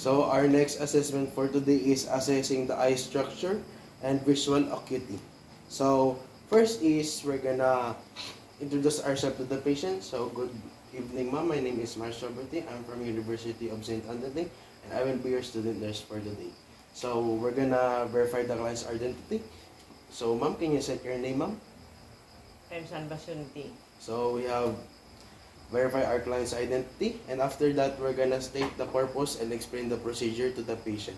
So our next assessment for today is assessing the eye structure and visual acuity. So first is we're gonna introduce ourselves to the patient. So good evening, ma'am. My name is Marshall Berti. I'm from University of St. Anthony, and I will be your student nurse for today. So we're gonna verify the client's identity. So ma'am, can you set your name, ma'am? I'm San Basunti. So we have verify our client's identity, and after that we're gonna state the purpose and explain the procedure to the patient.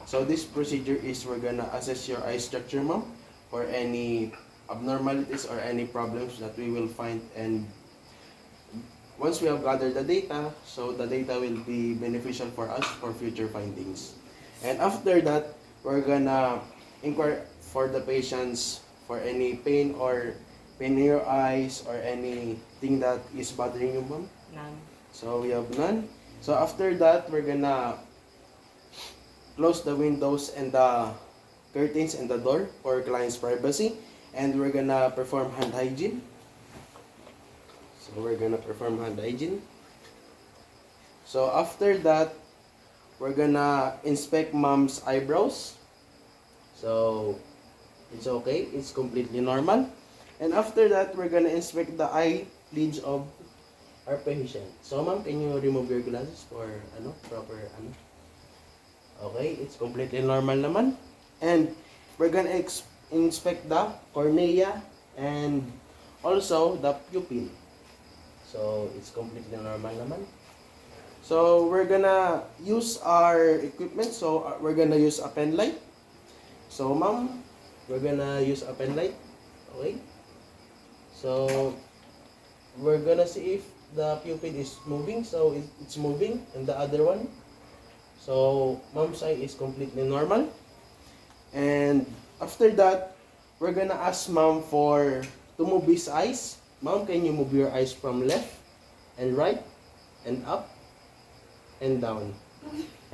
So this procedure is we're gonna assess your eye structure, ma'am, for any abnormalities or any problems that we will find, and once we have gathered the data, so the data will be beneficial for us for future findings. And after that, we're gonna inquire for the patients for any pain in your eyes or anything that is bothering you, ma'am. None. So we have none. So after that, we're gonna close the windows and the curtains and the door for client's privacy, and we're gonna perform hand hygiene. So we're gonna perform hand hygiene. So after that, we're gonna inspect mom's eyebrows. So it's okay, it's completely normal. And after that, we're gonna inspect the eyelids of our patient. So ma'am, can you remove your glasses for proper. Okay, it's completely normal naman. And we're gonna inspect the cornea and also the pupil. So it's completely normal naman. So we're gonna use our equipment. So we're gonna use a pen light. So ma'am, we're gonna use a pen light. Okay. So we're gonna see if the pupil is moving. So it's moving, and the other one. So mom's eye is completely normal. And after that, we're gonna ask mom to move his eyes. Mom, can you move your eyes from left and right and up and down?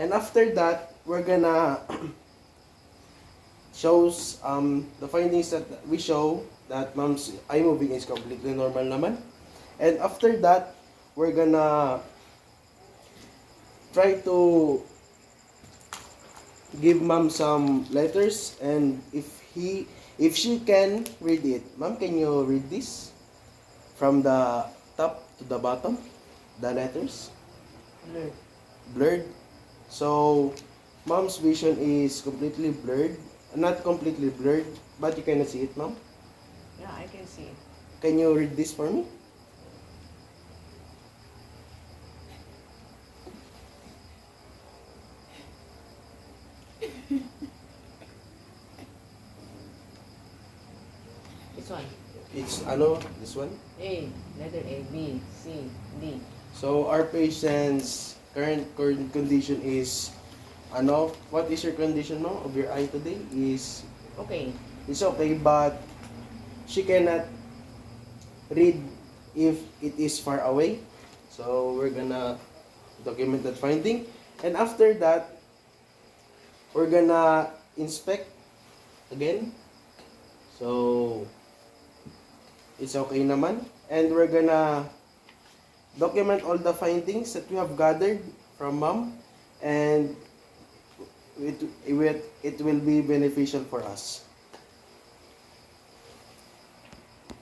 And after that, we're gonna shows the findings that we show that mom's eye moving is completely normal naman. And after that, we're gonna try to give mom some letters, and if she can read it. Ma'am, can you read this from the top to the bottom, the letters? Blurred. Blurred. So mom's vision is completely blurred. Not completely blurred, but you cannot see it, ma'am. Yeah, I can see it. Can you read this for me? This one. It's this one. A. Letter A. B. C. D. So our patient's current condition is what is your condition, ma'am, of your eye today? Okay. It's okay, but she cannot read if it is far away. So we're gonna document that finding. And after that, we're gonna inspect again. So it's okay naman. And we're gonna document all the findings that we have gathered from mom, and it will be beneficial for us.